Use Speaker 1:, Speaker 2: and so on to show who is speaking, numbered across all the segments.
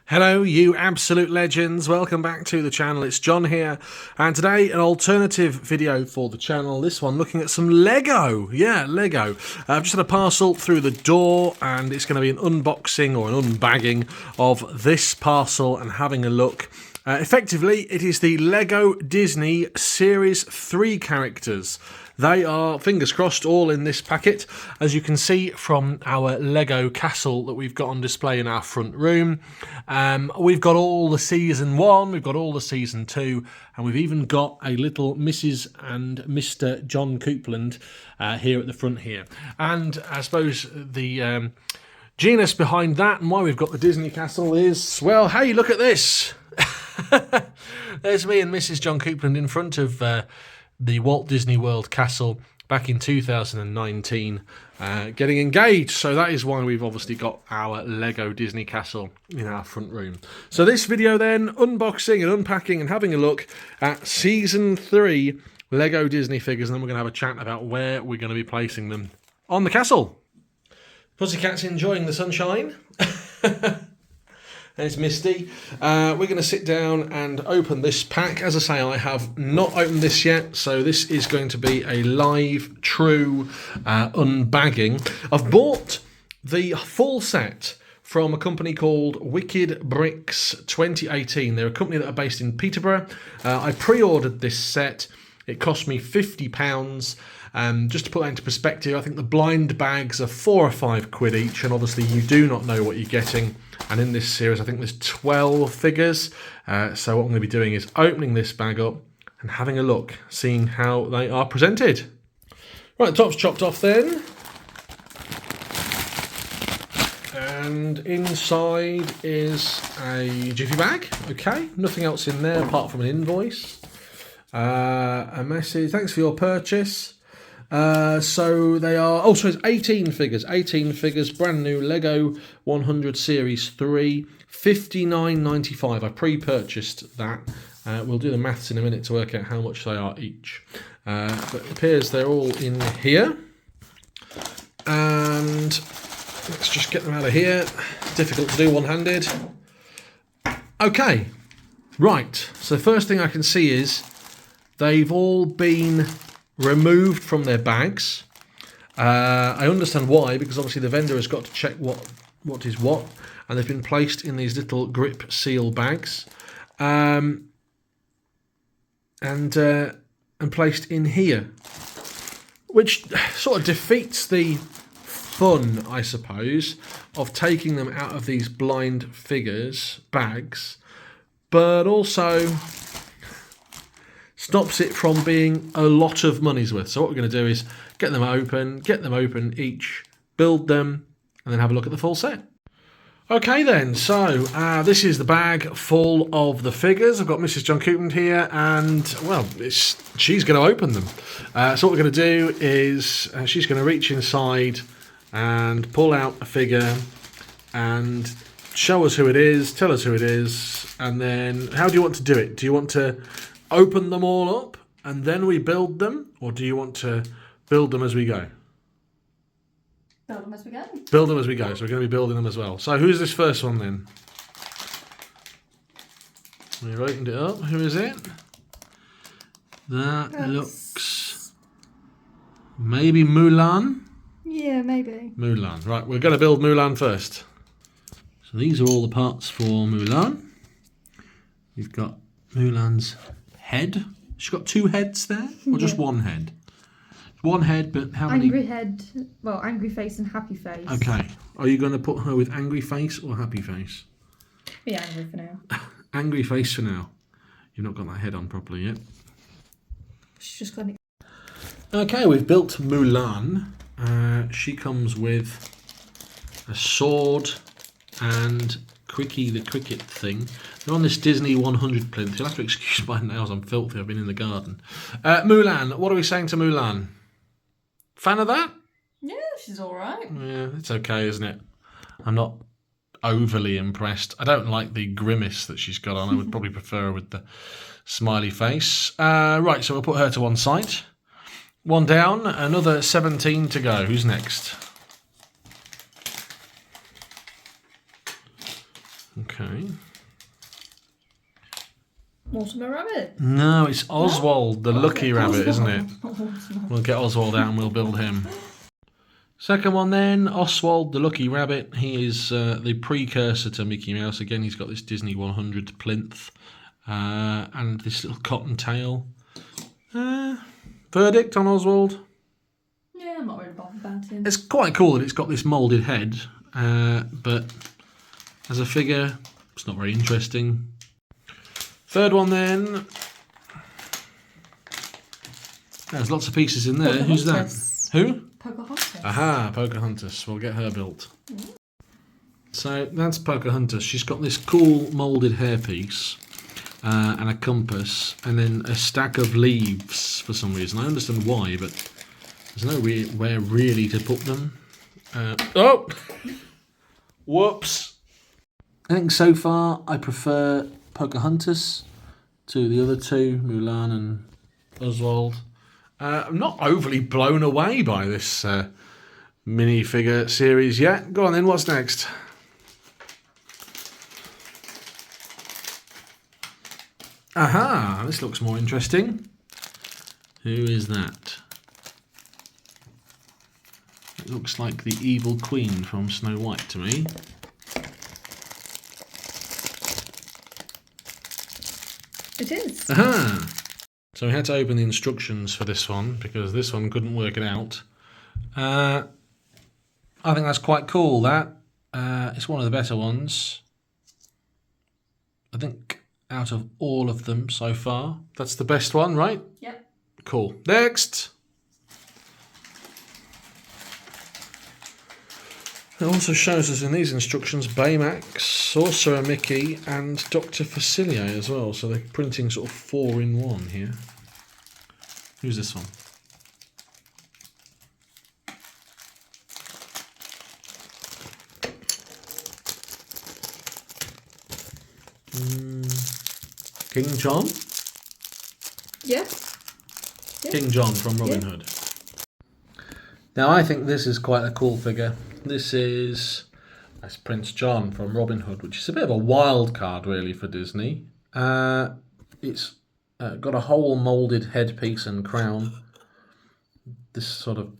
Speaker 1: Hello, you absolute legends. Welcome back to the channel. It's John here. And today, an alternative video for the channel. This one looking at some Lego. Yeah, Lego. I've just had a parcel through the door and it's going to be an unboxing or an unbagging of this parcel and having a look. Effectively, it is the Lego Disney Series 3 characters. They are, fingers crossed, all in this packet. As you can see from our Lego castle that we've got on display in our front room. We've got all the Season 1, we've got all the Season 2, and we've even got a little Mrs. and Mr. John Coupland here at the front here. And I suppose the genus behind that and why we've got the Disney castle is, well, hey, look at this. There's me and Mrs. John Coupland in front of the Walt Disney World Castle back in 2019 getting engaged. So that is why we've obviously got our Lego Disney Castle in our front room. So this video then, unboxing and unpacking and having a look at Season 3 Lego Disney figures, and then we're going to have a chat about where we're going to be placing them on the castle. Pussycat's enjoying the sunshine. And it's misty. We're going to sit down and open this pack. As I say, I have not opened this yet, so this is going to be a live, true unbagging. I've bought the full set from a company called Wicked Bricks 2018. They're a company that are based in Peterborough. I pre-ordered this set. It cost me £50. Just to put that into perspective, I think the blind bags are £4 or £5 each, and obviously you do not know what you're getting. And in this series, I think there's 12 figures. So what I'm going to be doing is opening this bag up and having a look, seeing how they are presented. Right, the top's chopped off then. And inside is a jiffy bag. Okay, nothing else in there apart from an invoice. A message, thanks for your purchase. So they are, so it's 18 figures, brand new Lego 100 Series 3, $59.95. I pre-purchased that. We'll do the maths in a minute to work out how much they are each. But it appears they're all in here. And let's just get them out of here. Difficult to do one-handed. Okay, right. So the first thing I can see is they've all been removed from their bags. I understand why, because obviously the vendor has got to check what is what, and they've been placed in these little grip seal bags, and placed in here, which sort of defeats the fun, I suppose, of taking them out of these blind figures bags, but also stops it from being a lot of money's worth. So what we're going to do is get them open each, build them, and then have a look at the full set. Okay then, so this is the bag full of the figures. I've got Mrs. John Coupland here, and well, she's going to open them. So what we're going to do is she's going to reach inside and pull out a figure and show us who it is, tell us who it is, and then how do you want to do it? Do you want to open them all up and then we build them, or do you want to build them as we go?
Speaker 2: Build them as we go.
Speaker 1: Build them as we go, so we're going to be building them as well. So who's this first one then? We've opened it up. Who is it? That looks maybe Mulan?
Speaker 2: Yeah, maybe.
Speaker 1: Mulan. Right, we're going to build Mulan first. So these are all the parts for Mulan. We've got Mulan's head. She's got two heads there, or just one head? One head, but how many?
Speaker 2: Angry head, well, angry face and happy face.
Speaker 1: Okay. Are you going to put her with angry face or happy face?
Speaker 2: Yeah, angry for now.
Speaker 1: Angry face for now. You've not got that head on properly yet.
Speaker 2: She's just got it.
Speaker 1: Okay, we've built Mulan. She comes with a sword and Quickie the Cricket thing. They're on this Disney 100 plinth. You'll have to excuse my nails, I'm filthy, I've been in the garden. Mulan, what are we saying to Mulan? Fan of that?
Speaker 2: Yeah, she's alright.
Speaker 1: Yeah, it's okay, isn't it? I'm not overly impressed. I don't like the grimace that she's got on. I would probably prefer her with the smiley face. Right, so we'll put her to one side. One down, another 17 to go. Who's next? Okay.
Speaker 2: Mortimer Rabbit.
Speaker 1: No, it's Oswald, the lucky rabbit, isn't it?
Speaker 2: Oswald.
Speaker 1: We'll get Oswald out and we'll build him. Second one then, Oswald, the lucky rabbit. He is the precursor to Mickey Mouse. Again, he's got this Disney 100 plinth and this little cottontail. Verdict on Oswald?
Speaker 2: Yeah, I'm not really bothered about him.
Speaker 1: It's quite cool that it's got this moulded head, but as a figure, it's not very interesting. Third one then. There's lots of pieces in there. Who's that? Who?
Speaker 2: Pocahontas.
Speaker 1: Aha, Pocahontas. We'll get her built. So that's Pocahontas. She's got this cool moulded hairpiece and a compass and then a stack of leaves for some reason. I understand why, but there's nowhere really to put them. Oh! Whoops! I think so far I prefer Pocahontas to the other two, Mulan and Oswald. I'm not overly blown away by this minifigure series yet. Go on then, what's next? Aha, this looks more interesting. Who is that? It looks like the evil queen from Snow White to me.
Speaker 2: It is.
Speaker 1: Aha! So we had to open the instructions for this one because this one couldn't work it out. I think that's quite cool, that. It's one of the better ones. I think out of all of them so far, that's the best one, right?
Speaker 2: Yep.
Speaker 1: Cool. Next! It also shows us in these instructions Baymax, Sorcerer Mickey and Dr. Facilier as well. So they're printing sort of 4 in 1 here. Who's this one? King John?
Speaker 2: Yeah.
Speaker 1: King John from Robin Hood. Now I think this is quite a cool figure. This is that's Prince John from Robin Hood, which is a bit of a wild card really for Disney. It's got a whole moulded headpiece and crown. This sort of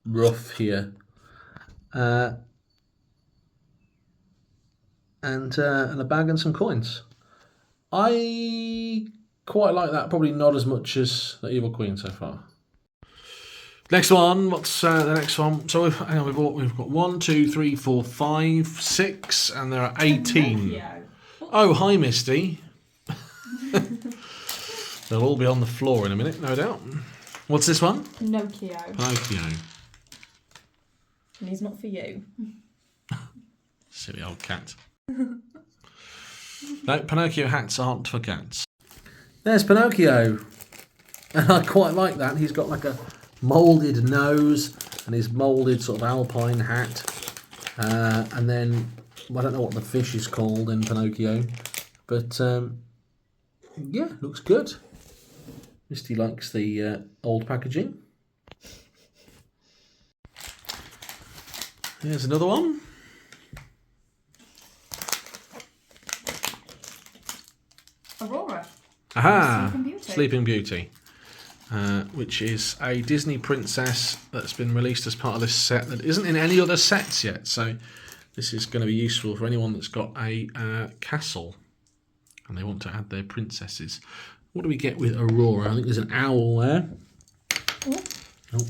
Speaker 1: ruff here. And a bag and some coins. I quite like that. Probably not as much as the Evil Queen so far. Next one. What's the next one? So we've got 1, 2, 3, 4, 5, 6, and there are 18.
Speaker 2: Pinocchio.
Speaker 1: Oh, hi, Misty. They'll all be on the floor in a minute, no doubt. What's this one?
Speaker 2: Pinocchio.
Speaker 1: Pinocchio.
Speaker 2: And he's not for you.
Speaker 1: Silly old cat. No, Pinocchio hats aren't for cats. There's Pinocchio. And I quite like that. He's got like a moulded nose and his moulded sort of alpine hat. And then, I don't know what the fish is called in Pinocchio. But, yeah, looks good. Misty likes the old packaging. Here's another one.
Speaker 2: Aurora.
Speaker 1: Aha!
Speaker 2: Sleeping Beauty.
Speaker 1: Sleeping Beauty. Which is a Disney princess that's been released as part of this set that isn't in any other sets yet. So this is going to be useful for anyone that's got a castle and they want to add their princesses. What do we get with Aurora? I think there's an owl there. Oh,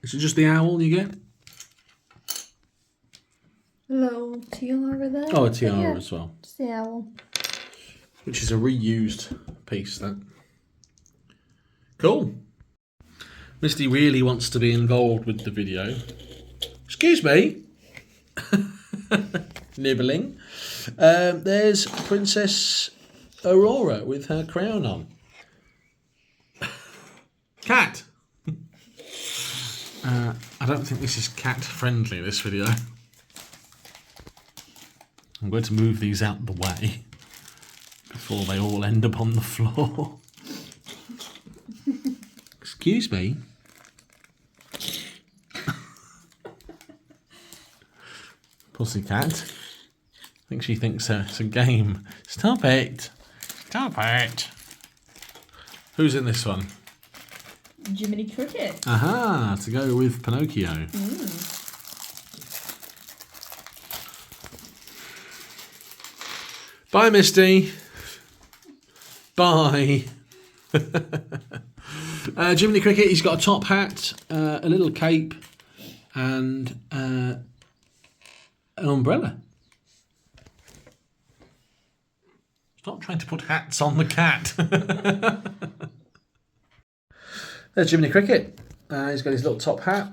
Speaker 1: is it just the owl you get?
Speaker 2: Little tiara there.
Speaker 1: Oh, a tiara as well.
Speaker 2: Just the owl.
Speaker 1: Which is a reused piece, that. Cool. Misty really wants to be involved with the video. Excuse me. Nibbling. There's Princess Aurora with her crown on. Cat. I don't think this is cat friendly, this video. I'm going to move these out the way before they all end up on the floor. Excuse me. Pussycat. I think she thinks it's a game. Stop it. Stop it. Who's in this one?
Speaker 2: Jiminy Cricket.
Speaker 1: Aha, to go with Pinocchio. Bye, Misty. Bye. Jiminy Cricket, he's got a top hat, a little cape, and an umbrella. Stop trying to put hats on the cat. There's Jiminy Cricket. He's got his little top hat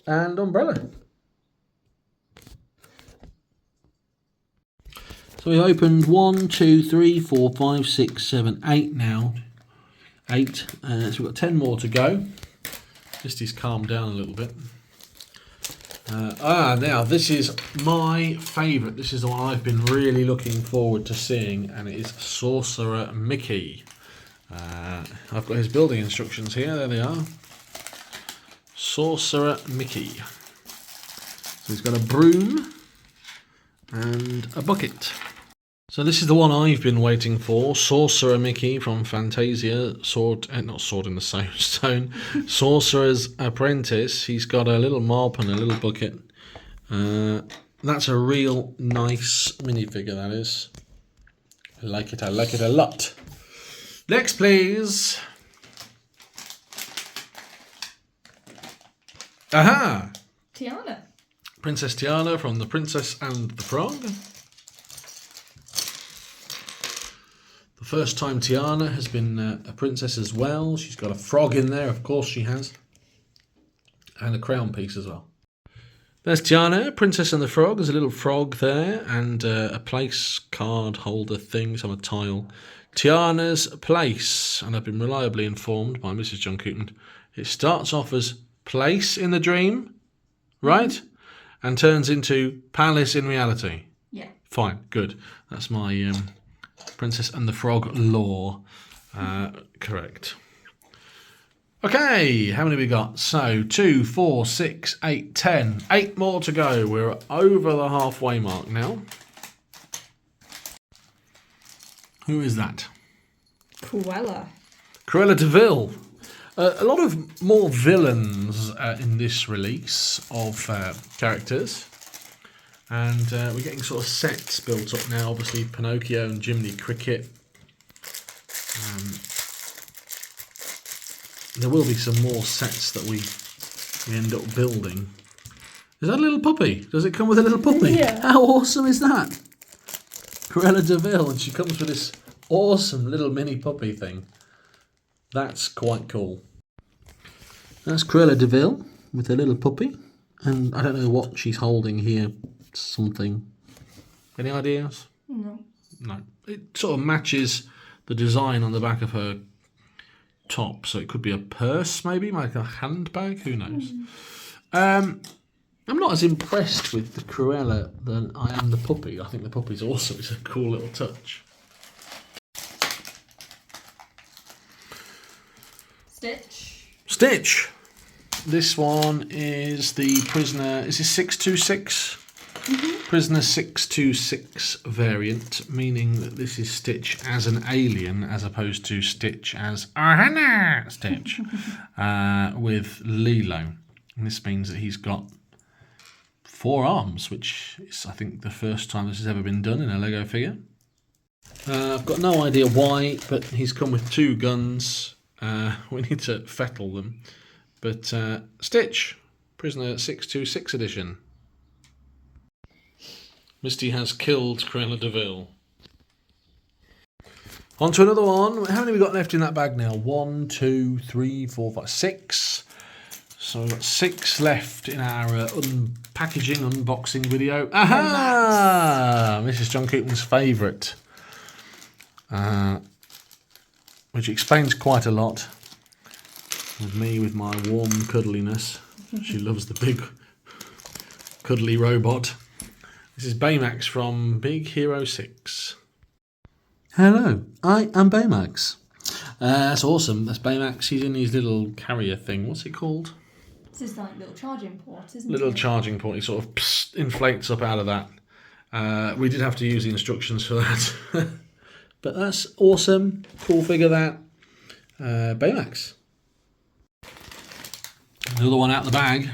Speaker 1: and umbrella. So we've opened 1, 2, 3, 4, 5, 6, 7, 8 now. 8. So we've got 10 more to go. Misty's calmed down a little bit. Now this is my favourite. This is the one I've been really looking forward to seeing, and it is Sorcerer Mickey. I've got his building instructions here. There they are. Sorcerer Mickey. So he's got a broom and a bucket. So this is the one I've been waiting for. Sorcerer Mickey from Fantasia. Not Sword in the Stone. Sorcerer's Apprentice. He's got a little mop and a little bucket. That's a real nice minifigure, that is. I like it a lot. Next, please. Aha!
Speaker 2: Tiana.
Speaker 1: Princess Tiana from The Princess and the Frog. The first time Tiana has been a princess as well. She's got a frog in there, of course she has. And a crown piece as well. There's Tiana, Princess and the Frog. There's a little frog there and a place card holder thing, it's on a tile. Tiana's Place, and I've been reliably informed by Mrs. John Cooten, it starts off as place in the dream, right? And turns into palace in reality.
Speaker 2: Yeah.
Speaker 1: Fine, good. That's my Princess and the Frog lore. Correct. Okay, how many we got? So 2, 4, 6, 8, 10. 8 more to go. We're over the halfway mark now. Who is that?
Speaker 2: Cruella.
Speaker 1: Cruella de Vil. A lot of more villains in this release of characters. And we're getting sort of sets built up now. Obviously, Pinocchio and Jiminy Cricket. There will be some more sets that we end up building. Is that a little puppy? Does it come with a little puppy?
Speaker 2: Yeah.
Speaker 1: How awesome is that? Cruella de Vil, and she comes with this awesome little mini puppy thing. That's quite cool. That's Cruella de Vil with a little puppy. And I don't know what she's holding here. Something. Any ideas?
Speaker 2: No.
Speaker 1: No. It sort of matches the design on the back of her top. So it could be a purse maybe, like a handbag. Who knows? I'm not as impressed with the Cruella than I am the puppy. I think the puppy's awesome. It's a cool little touch. Stitch. This one is the Prisoner. Is this 626? Prisoner 626 variant, meaning that this is Stitch as an alien as opposed to Stitch as Stitch with Lilo. And this means that he's got 4 arms, which is, I think, the first time this has ever been done in a Lego figure. I've got no idea why, but he's come with 2 guns. We need to fettle them. But Stitch, Prisoner 626 edition. Misty has killed Cruella de Vil. On to another one. How many have we got left in that bag now? 1, 2, 3, 4, 5, 6. So we've got 6 left in our unboxing video. Aha! Mrs. John Cooten's favourite. Which explains quite a lot. With me, with my warm cuddliness. She loves the big cuddly robot. This is Baymax from Big Hero 6. Hello, I am Baymax. That's awesome. That's Baymax. He's in his little carrier thing. What's it called?
Speaker 2: This is like a little charging port, isn't
Speaker 1: Little
Speaker 2: it?
Speaker 1: charging port. He sort of inflates up out of that. We did have to use the instructions for that. But that's awesome. Cool figure, that. Baymax. Another one out the bag.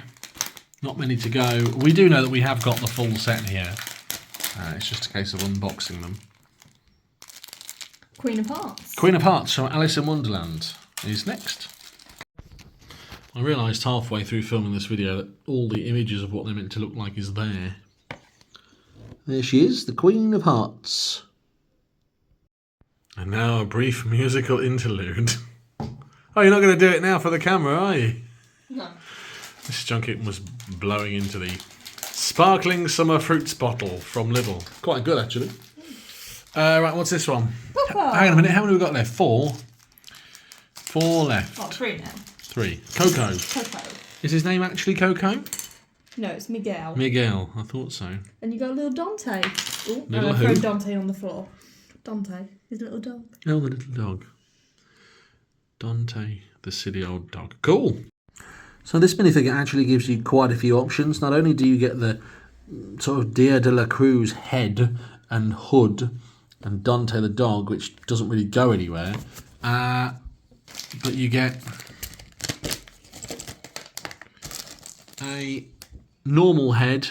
Speaker 1: Not many to go. We do know that we have got the full set here. It's just a case of unboxing them.
Speaker 2: Queen of Hearts.
Speaker 1: Queen of Hearts from Alice in Wonderland is next. I realised halfway through filming this video that all the images of what they're meant to look like is there. There she is, the Queen of Hearts. And now a brief musical interlude. Oh, you're not going to do it now for the camera, are you?
Speaker 2: No.
Speaker 1: Mrs. John Keaton was blowing into the sparkling summer fruits bottle from Lidl. Quite good, actually. Right, what's this one? Hang on a minute, how many have we got left? 4? 4 left.
Speaker 2: Oh, 3 now.
Speaker 1: 3. Coco.
Speaker 2: Coco.
Speaker 1: Is his name actually Coco?
Speaker 2: No, it's Miguel.
Speaker 1: Miguel, I thought so.
Speaker 2: And you got a little Dante. Oh,
Speaker 1: Little
Speaker 2: I
Speaker 1: who?
Speaker 2: throw Dante on the floor. Dante, his little dog.
Speaker 1: Oh, the little dog. Dante, the silly old dog. Cool. So this minifigure actually gives you quite a few options. Not only do you get the sort of Dia de la Cruz head and hood and Dante the dog, which doesn't really go anywhere, but you get a normal head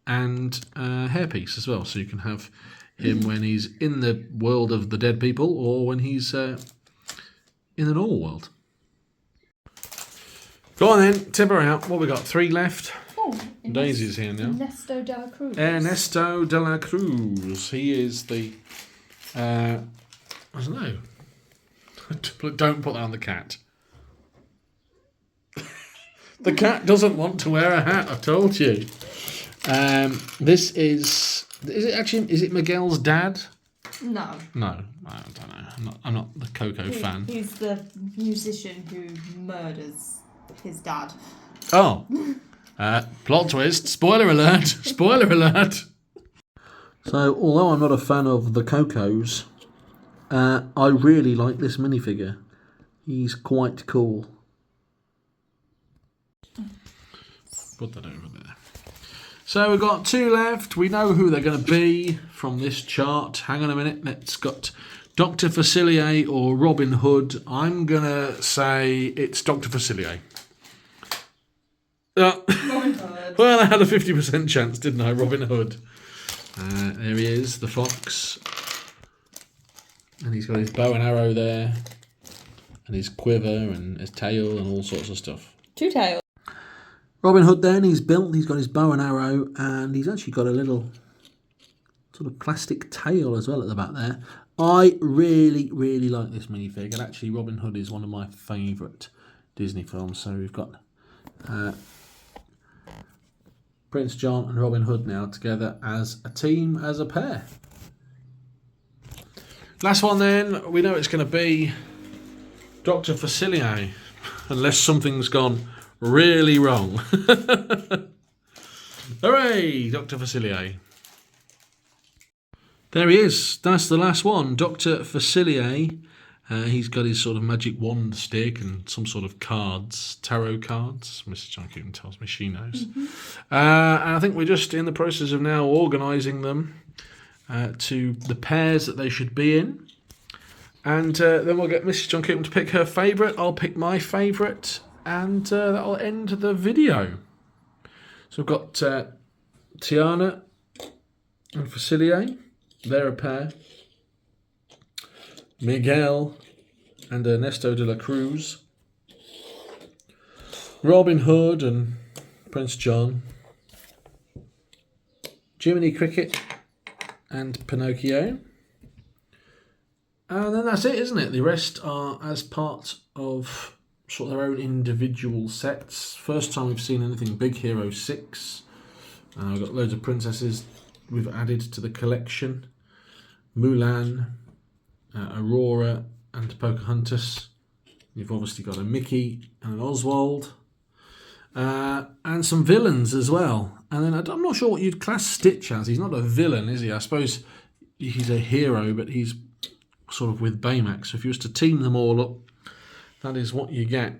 Speaker 1: and hairpiece as well, so you can have him when he's in the world of the dead people or when he's in the normal world. Go on then, tip her out. What we got? 3 left.
Speaker 2: Oh,
Speaker 1: Daisy's here now.
Speaker 2: Ernesto de la Cruz.
Speaker 1: Ernesto de la Cruz. He is the I don't know. Don't put that on the cat. The cat doesn't want to wear a hat, I told you. This is it Miguel's dad?
Speaker 2: No.
Speaker 1: No, I don't know. I'm not the Coco fan.
Speaker 2: He's the musician who murders his dad.
Speaker 1: Oh. Plot twist. Spoiler alert. Spoiler alert. So, although I'm not a fan of the Cocos, I really like this minifigure. He's quite cool. Put that over there. So we've got 2 left. We know who they're going to be from this chart. Hang on a minute. Let's got Dr. Facilier or Robin Hood. I'm going to say it's Dr. Facilier.
Speaker 2: Robin Hood.
Speaker 1: Well, I had a 50% chance, didn't I? Robin Hood. There he is, the fox. And he's got his bow and arrow there. And his quiver and his tail and all sorts of stuff.
Speaker 2: 2 tails.
Speaker 1: Robin Hood then, he's built, he's got his bow and arrow, and he's actually got a little sort of plastic tail as well at the back there. I really, really like this minifig, and actually Robin Hood is one of my favourite Disney films. So we've got Prince John and Robin Hood now together as a team, as a pair. Last one then, we know it's going to be Dr. Facilier, unless something's gone really wrong. Hooray, Dr. Facilier. There he is. That's the last one, Dr. Facilier. He's got his sort of magic wand stick and some sort of cards, tarot cards. Mrs. John Keaton tells me she knows. And I think we're just in the process of now organising them to the pairs that they should be in. And then we'll get Mrs. John Keaton to pick her favourite. I'll pick my favourite. And that'll end the video. So we've got Tiana and Facilier. They're a pair. Miguel and Ernesto de la Cruz. Robin Hood and Prince John. Jiminy Cricket and Pinocchio. And then that's it, isn't it? The rest are as part of sort of their own individual sets. First time we've seen anything Big Hero 6. We've got loads of princesses we've added to the collection. Mulan, Aurora and Pocahontas. You've obviously got a Mickey and an Oswald. And some villains as well. And then I'm not sure what you'd class Stitch as. He's not a villain, is he? I suppose he's a hero, but he's sort of with Baymax. So if you was to team them all up, that is what you get.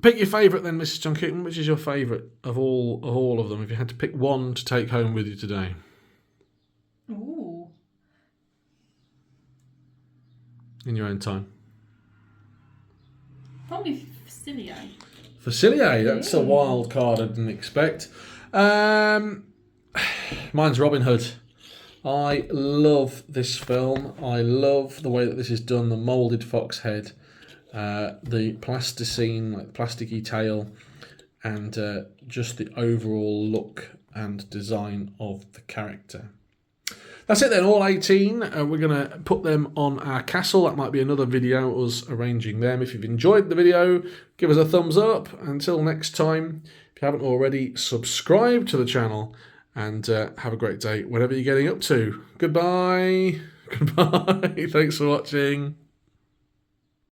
Speaker 1: Pick your favourite then, Mrs. John Keaton. Which is your favourite of all of them? If you had to pick one to take home with you today.
Speaker 2: Ooh.
Speaker 1: In your own time.
Speaker 2: Probably Facilier.
Speaker 1: Facilier, that's a wild card I didn't expect. Mine's Robin Hood. I love this film. I love the way that this is done, the moulded fox head, the plasticine, like plasticky tail, and just the overall look and design of the character. That's it then, all 18. We're going to put them on our castle. That might be another video, us arranging them. If you've enjoyed the video, give us a thumbs up. Until next time, if you haven't already, subscribe to the channel and have a great day, whatever you're getting up to. Goodbye. Goodbye. Thanks for watching.